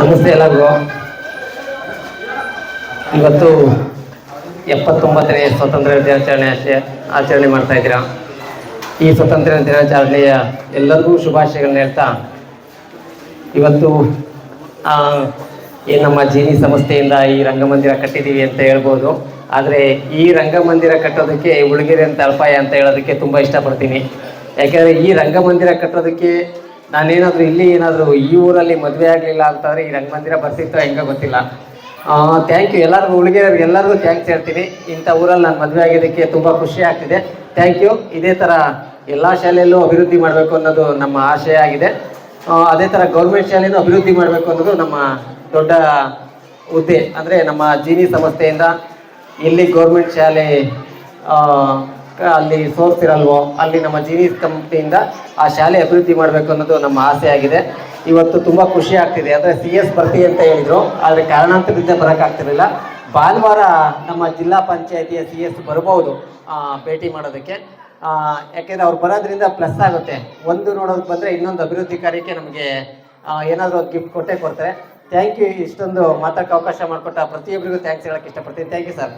ನಮಸ್ತೆ ಎಲ್ಲರಿಗೂ. ಇವತ್ತು 79ನೇ ಸ್ವಾತಂತ್ರ್ಯ ದಿನಾಚರಣೆ ಆಚರಣೆ ಮಾಡ್ತಾ ಇದ್ದೀರಾ. ಈ ಸ್ವಾತಂತ್ರ್ಯ ದಿನಾಚರಣೆಯ ಎಲ್ಲರಿಗೂ ಶುಭಾಶಯಗಳನ್ನ ಹೇಳ್ತಾ, ಇವತ್ತು ಏನು ನಮ್ಮ ಜೀನಿ ಸಂಸ್ಥೆಯಿಂದ ಈ ರಂಗಮಂದಿರ ಕಟ್ಟಿದ್ದೀವಿ ಅಂತ ಹೇಳ್ಬೋದು. ಆದರೆ ಈ ರಂಗಮಂದಿರ ಕಟ್ಟೋದಕ್ಕೆ ಉಳಿಗೆರೆ ಅಂತ ಅಲ್ಪಾಯ ಅಂತ ಹೇಳೋದಕ್ಕೆ ತುಂಬ ಇಷ್ಟಪಡ್ತೀನಿ. ಯಾಕೆಂದರೆ ಈ ರಂಗಮಂದಿರ ಕಟ್ಟೋದಕ್ಕೆ ನಾನೇನಾದರೂ ಇಲ್ಲಿ ಏನಾದರೂ ಈ ಊರಲ್ಲಿ ಮದುವೆ ಆಗಲಿಲ್ಲ ಅಂತಂದರೆ ಈ ರಂಗಮಂದಿರ ಬರ್ತಿತ್ತೋ ಹೆಂಗೋ ಗೊತ್ತಿಲ್ಲ. ಥ್ಯಾಂಕ್ ಯು ಎಲ್ಲರಿಗೂ, ಉಳಿಗೆರೆಯವ್ರಿಗೆ ಎಲ್ಲರಿಗೂ ಥ್ಯಾಂಕ್ಸ್ ಹೇಳ್ತೀನಿ. ಇಂಥ ಊರಲ್ಲಿ ನಾನು ಮದುವೆ ಆಗಿದ್ದಕ್ಕೆ ತುಂಬ ಖುಷಿ ಆಗ್ತಿದೆ. Thank you. ಇದೇ ಥರ ಎಲ್ಲ ಶಾಲೆಯಲ್ಲೂ ಅಭಿವೃದ್ಧಿ ಮಾಡಬೇಕು ಅನ್ನೋದು ನಮ್ಮ ಆಶಯ ಆಗಿದೆ. ಅದೇ ಥರ ಗೌರ್ಮೆಂಟ್ ಶಾಲೆಯೂ ಅಭಿವೃದ್ಧಿ ಮಾಡಬೇಕು ಅನ್ನೋದು ನಮ್ಮ ದೊಡ್ಡ ಹುದ್ದೆ. ಅಂದರೆ ನಮ್ಮ ಜೀನಿ ಸಂಸ್ಥೆಯಿಂದ ಎಲ್ಲಿ ಗೌರ್ಮೆಂಟ್ ಶಾಲೆ ಅಲ್ಲಿ ಸೋರ್ತಿರಲ್ವೋ ಅಲ್ಲಿ ನಮ್ಮ ಜೀನಿ ಕಂಪ್ನಿಯಿಂದ ಆ ಶಾಲೆ ಅಭಿವೃದ್ಧಿ ಮಾಡಬೇಕು ಅನ್ನೋದು ನಮ್ಮ ಆಸೆ ಆಗಿದೆ. ಇವತ್ತು ತುಂಬ ಖುಷಿ ಆಗ್ತಿದೆ. ಅಂದರೆ CS ಬರ್ತೀವಿ ಅಂತ ಹೇಳಿದರು, ಆದರೆ ಕಾರಣಾಂತರದಿಂದ ಬರೋಕ್ಕಾಗ್ತಿರಲಿಲ್ಲ. ಭಾನುವಾರ ನಮ್ಮ ಜಿಲ್ಲಾ ಪಂಚಾಯತಿಯ CS ಬರ್ಬೋದು ಭೇಟಿ ಮಾಡೋದಕ್ಕೆ. ಯಾಕೆಂದರೆ ಅವ್ರು ಬರೋದ್ರಿಂದ ಪ್ಲಸ್ ಆಗುತ್ತೆ. ಒಂದು ನೋಡೋದಕ್ಕೆ ಬಂದರೆ ಇನ್ನೊಂದು ಅಭಿವೃದ್ಧಿ ಕಾರ್ಯಕ್ಕೆ ನಮಗೆ ಏನಾದರೂ ಒಂದು ಗಿಫ್ಟ್ ಕೊಟ್ಟೇ ಕೊಡ್ತಾರೆ. Thank you. ಇಷ್ಟೊಂದು ಮಾತಾಡೋಕ್ಕೆ ಅವಕಾಶ ಮಾಡಿಕೊಟ್ಟ ಪ್ರತಿಯೊಬ್ಬರಿಗೂ ಥ್ಯಾಂಕ್ಸ್ ಹೇಳೋಕ್ಕೆ ಇಷ್ಟಪಡ್ತೀನಿ. Thank you sir.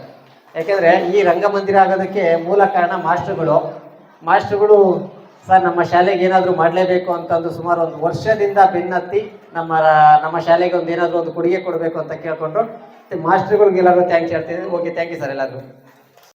ಯಾಕೆಂದರೆ ಈ ರಂಗಮಂದಿರ ಆಗೋದಕ್ಕೆ ಮೂಲ ಕಾರಣ ಮಾಸ್ಟ್ರುಗಳು ಸರ್ ನಮ್ಮ ಶಾಲೆಗೆ ಏನಾದರೂ ಮಾಡಲೇಬೇಕು ಅಂತಂದು ಸುಮಾರು ಒಂದು ವರ್ಷದಿಂದ ಬೆನ್ನತ್ತಿ ನಮ್ಮ ಶಾಲೆಗೆ ಒಂದು ಏನಾದರೂ ಒಂದು ಕೊಡುಗೆ ಕೊಡಬೇಕು ಅಂತ ಕೇಳ್ಕೊಂಡ್ರು. ಮಾಸ್ಟ್ರುಗಳಿಗೆಲ್ಲರೂ ಥ್ಯಾಂಕ್ಸ್ ಹೇಳ್ತೀನಿ. ಓಕೆ, ಥ್ಯಾಂಕ್ ಯು ಸರ್ ಎಲ್ಲರಿಗೂ.